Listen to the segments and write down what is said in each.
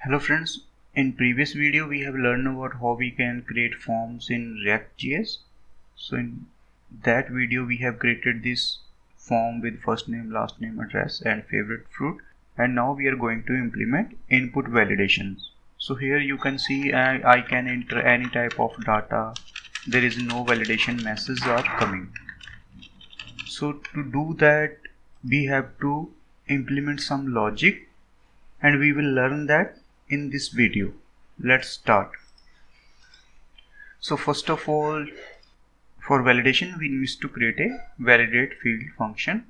Hello friends, in previous video we have learned about how we can create forms in React.js. So in that video we have created this form with first name, last name, address and favorite fruit, and now we are going to implement input validations. So here you can see I can enter any type of data. There is no validation messages are coming. So to do that we have to implement some logic, and we will learn that in this video. Let's start. So first of all, for validation we need to create a validate field function.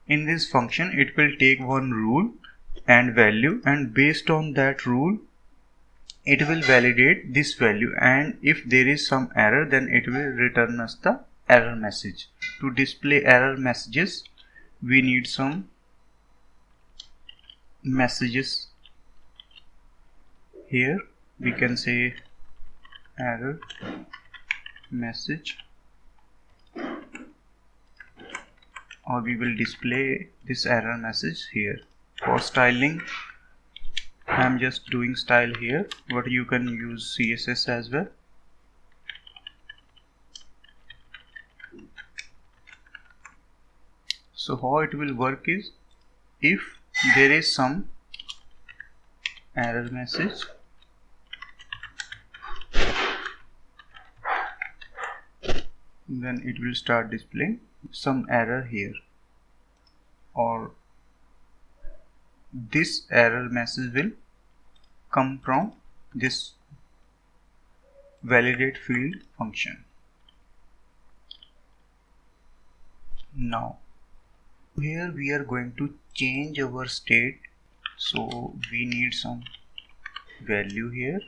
In this function it will take one rule and value, and based on that rule it will validate this value, and if there is some error then it will return us the error message. To display error messages we need some messages. Here we can say error message, or we will display this error message here. For styling I am just doing style here, but you can use CSS as well. So how it will work is, if there is some error message, then it will start displaying some error here, or this error message will come from this validate field function. Now here we are going to change our state, so we need some value here,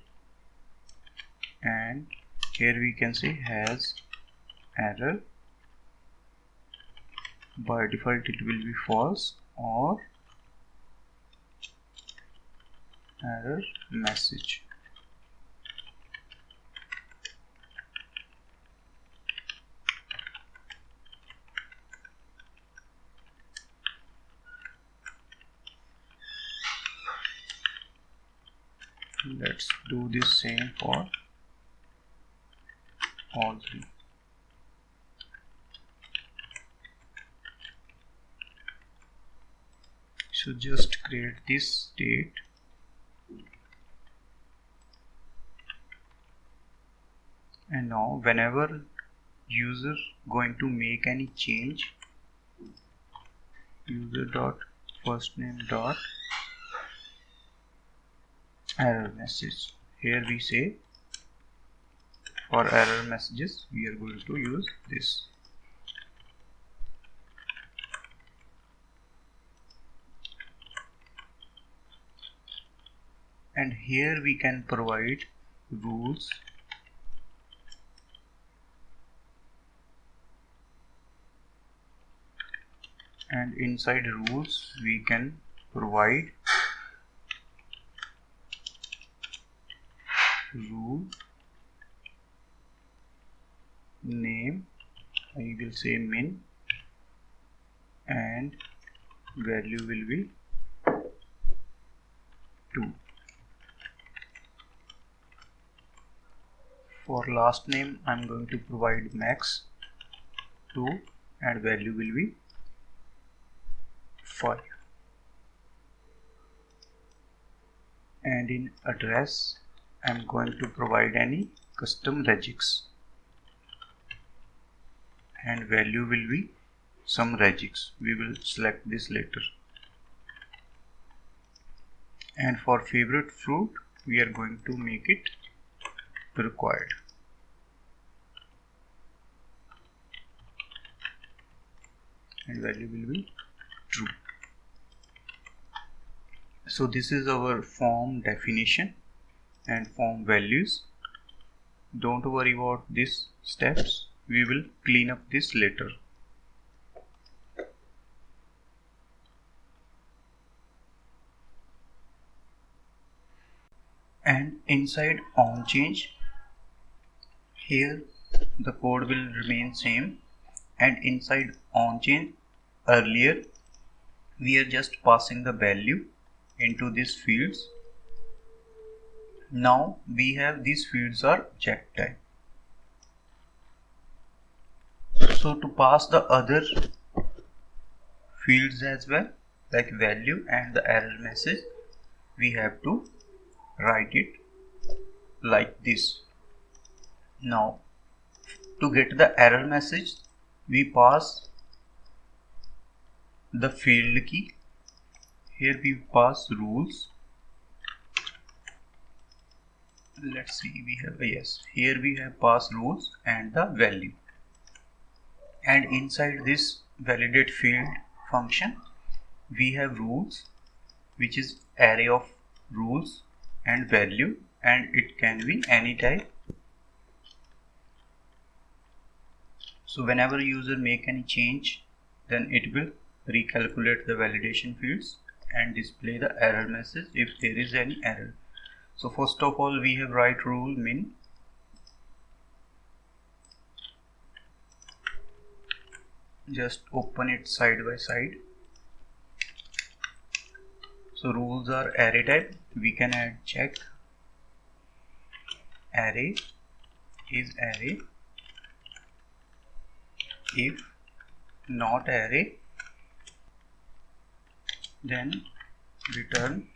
and here we can say has error. By default it will be false, or error message. Let's do the same for all three. So just create this state, and now whenever user going to make any change, user dot first name dot error message. Here we say for error messages we are going to use this. And here we can provide rules, and inside rules we can provide rule name, I will say min, and value will be 2. For last name I am going to provide max 2 and value will be 5. And in address I am going to provide any custom regex, and value will be some regex. We will select this later. And for favorite fruit we are going to make it required. And value will be true. So this is our form definition and form values. Don't worry about these steps, we will clean up this later. And inside onChange, here the code will remain same, and inside onChange earlier we are just passing the value into these fields, Now we have these fields are check type. So to pass the other fields as well, like value and the error message, we have to write it like this. Now to get the error message, we pass the field key. Here we pass rules. Let's see, we have, yes, here we have pass rules and the value, and inside this validate field function we have rules, which is array of rules, and value, and it can be any type. So whenever user make any change, then it will recalculate the validation fields and display the error message if there is any error. So first of all we have write rule min. Just open it side by side. So rules are array type. We can add check. Array is array. If not array, then return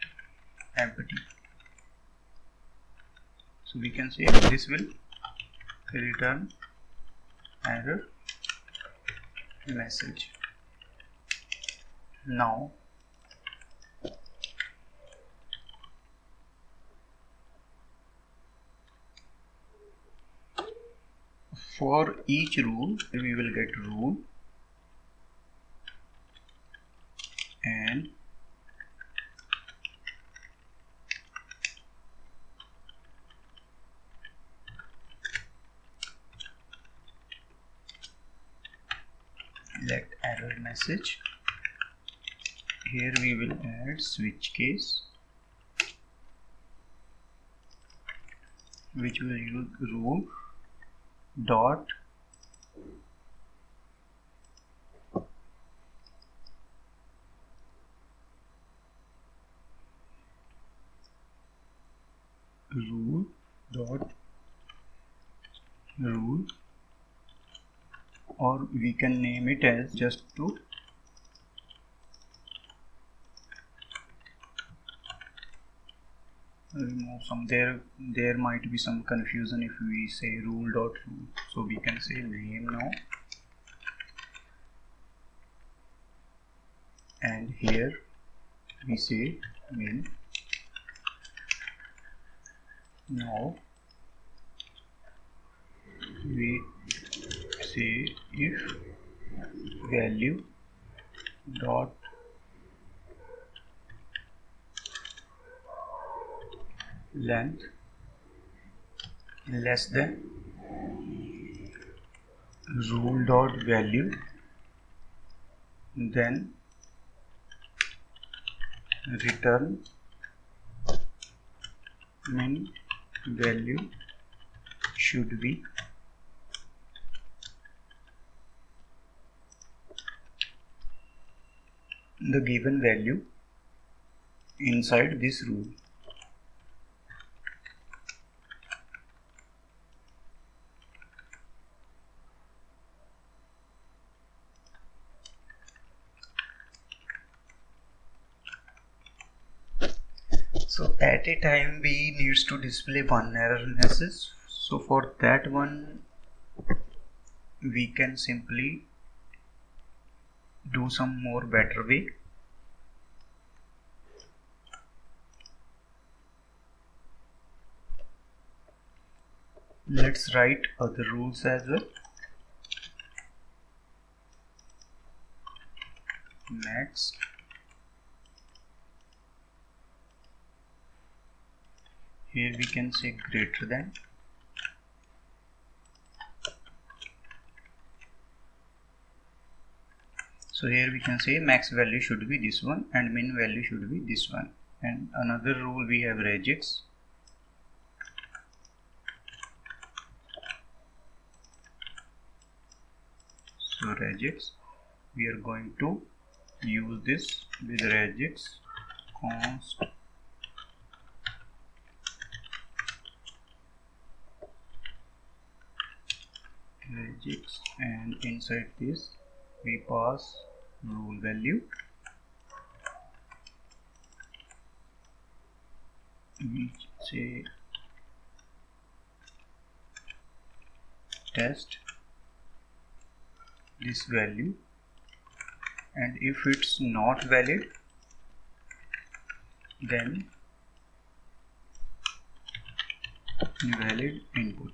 empty. So we can say this will return error message. Now for each rule we will get rule and let error message. Here we will add switch case, which will use rule dot rule dot rule, or we can name it as just to remove some, there might be some confusion if we say rule dot rule, so we can say name now, and here we say min. Now we say if value dot length less than rule dot value, then return min value should be the given value inside this rule. So at a time we needs to display one error message. So for that one we can simply do some more better way. Let's write other rules as well. Max here we can say greater than. So here we can say max value should be this one and min value should be this one. And another rule we have regex. So regex, we are going to use this with regex const regex, and inside this we pass rule value. We say test this value, and if it's not valid then invalid input.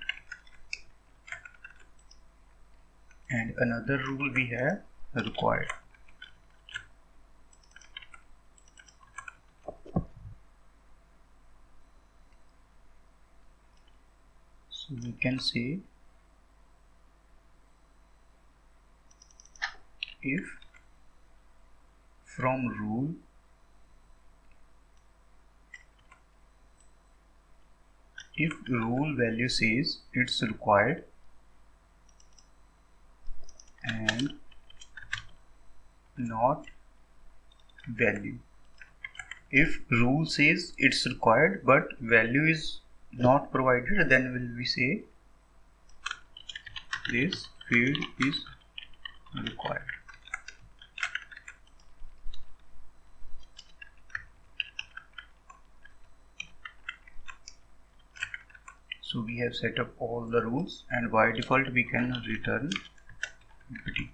And another rule we have required. So we can say if from rule if rule value says it's required and not value. If rule says it's required but value is not provided, then will we say this field is required. So we have set up all the rules, and by default we can return empty.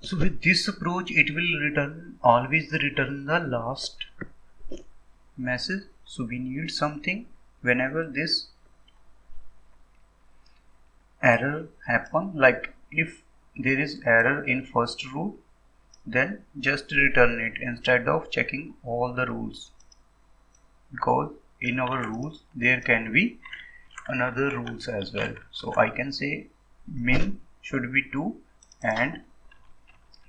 So with this approach it will always return the last message. So we need something whenever this error happen, like if there is error in first rule, then just return it instead of checking all the rules, because in our rules there can be another rules as well. So I can say min should be 2 and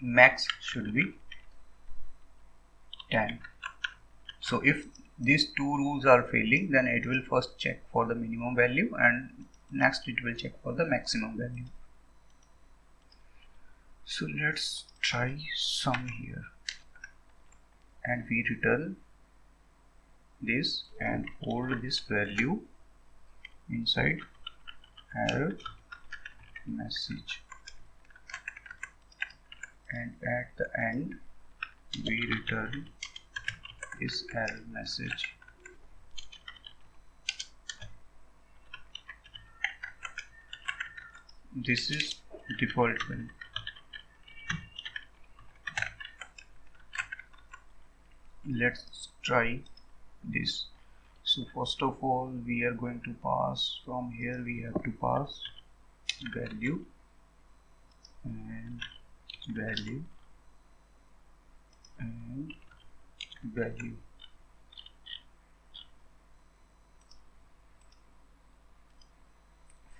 max should be 10. So if these two rules are failing, then it will first check for the minimum value and next it will check for the maximum value. So let's try some here, and we return this and hold this value inside error message, and at the end we return this error message. This is default value. Let's try this. So first of all we are going to pass, from here we have to pass value and value and value.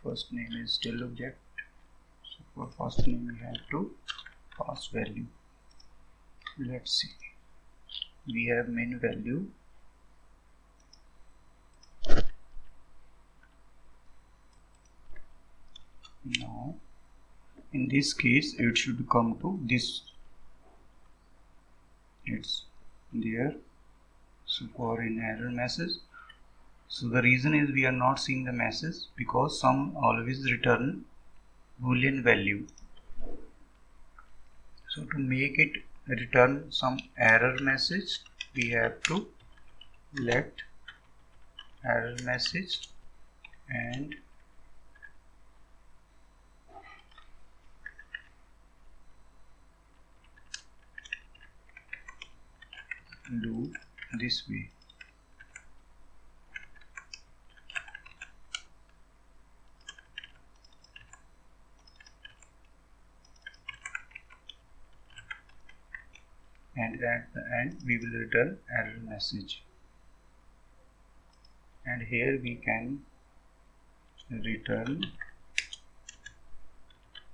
First name is still object, so for first name we have to pass value. Let's see, we have min value, now in this case it should come to this, it's there. So for an error message, so the reason is we are not seeing the message because some always return boolean value. So to make it return some error message, we have to let error message and do this way. And at the end we will return error message, and here we can return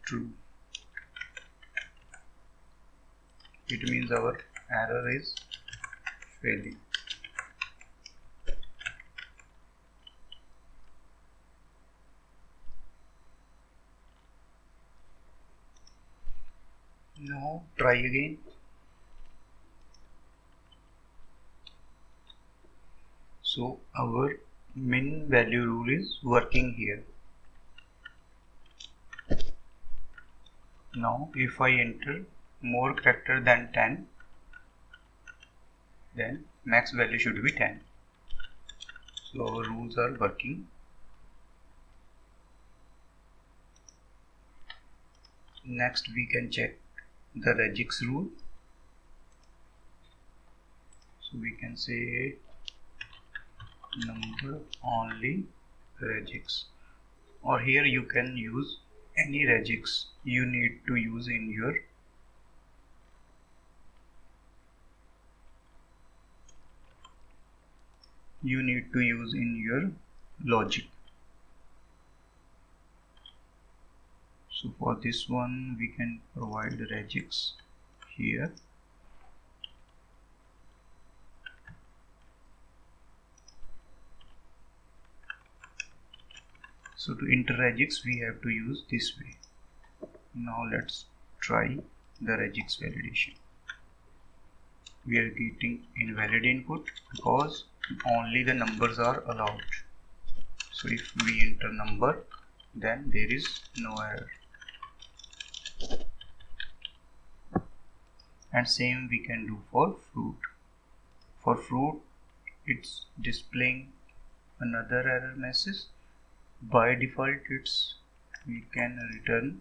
true. It means our error is failing. Now try again. So our min value rule is working here. Now if I enter more character than 10, then max value should be 10. So our rules are working. Next we can check the regex rule. So we can say number only regex, or here you can use any regex you need to use in your logic. So for this one we can provide regex here. So to enter regex we have to use this way. Now let's try the regex validation. We are getting invalid input because only the numbers are allowed. So if we enter number, then there is no error. And same we can do for fruit. For fruit it's displaying another error message. By default we can return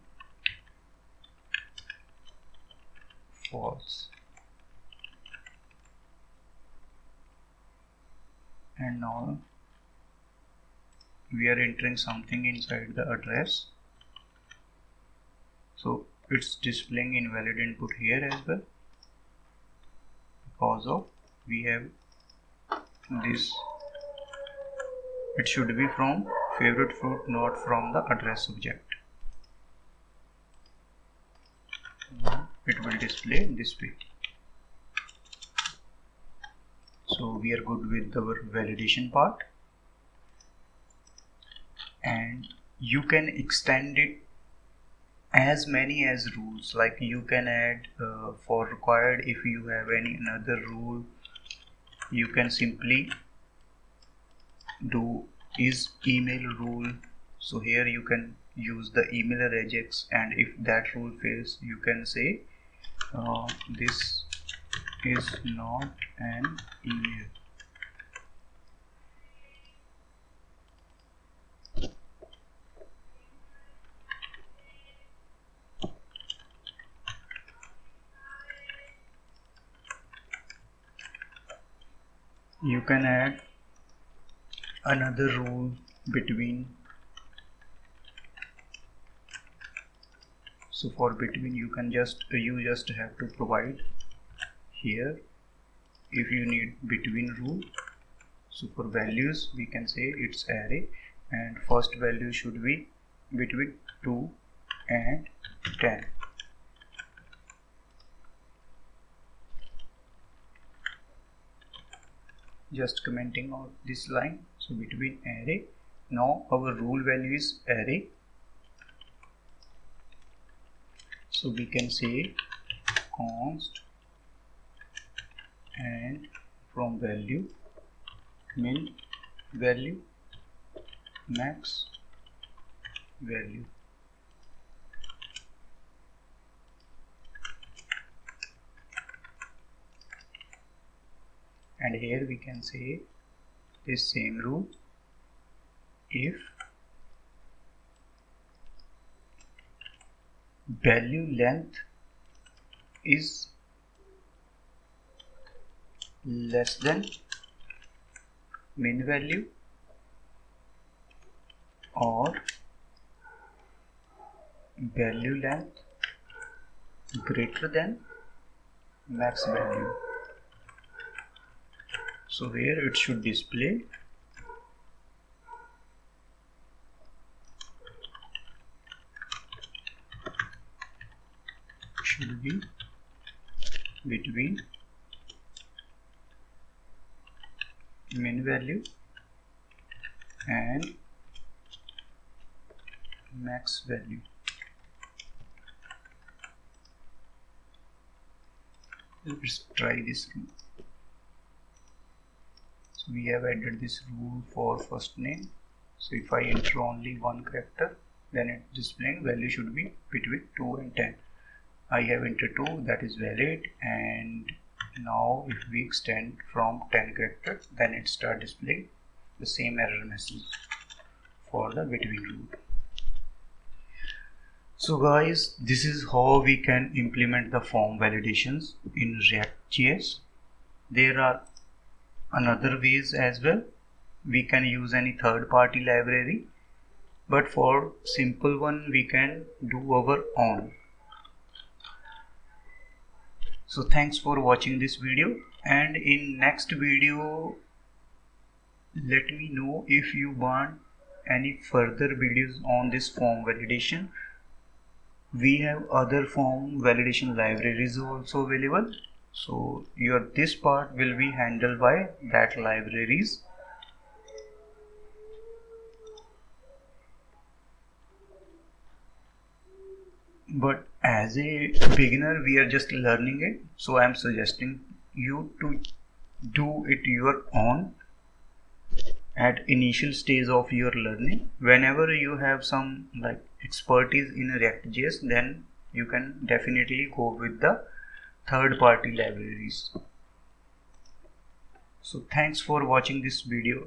false. And now we are entering something inside the address, so it's displaying invalid input here as well, because of we have this. It should be from favorite fruit, not from the address object. Now it will display this way. So we are good with our validation part, and you can extend it as many as rules. Like you can add for required, if you have any another rule, you can simply do is email rule. So here you can use the email regex, and if that rule fails you can say this is not an email. You can add another rule between. So for between you just have to provide here if you need between rule. So for values we can say it's array, and first value should be between 2 and 10. Just commenting out this line. So between array, now our rule value is array, so we can say const and from value min value max value. And here we can say this same rule, if value length is less than min value or value length greater than max value. So here it should display should be between min value and max value. Let's try this. So we have added this rule for first name. So if I enter only one character, then it displaying value should be between 2 and 10. I have entered 2, that is valid, and now if we extend from 10 characters, then it start displaying the same error message for the between rule. So guys, this is how we can implement the form validations in React.js. There are another ways as well. We can use any third-party library, but for simple one we can do our own. So thanks for watching this video, and in next video let me know if you want any further videos on this form validation. We have other form validation libraries also available, so this part will be handled by that libraries. But as a beginner we are just learning it, so I am suggesting you to do it your own at initial stage of your learning. Whenever you have some expertise in React.js, then you can definitely go with the third-party libraries. So thanks for watching this video.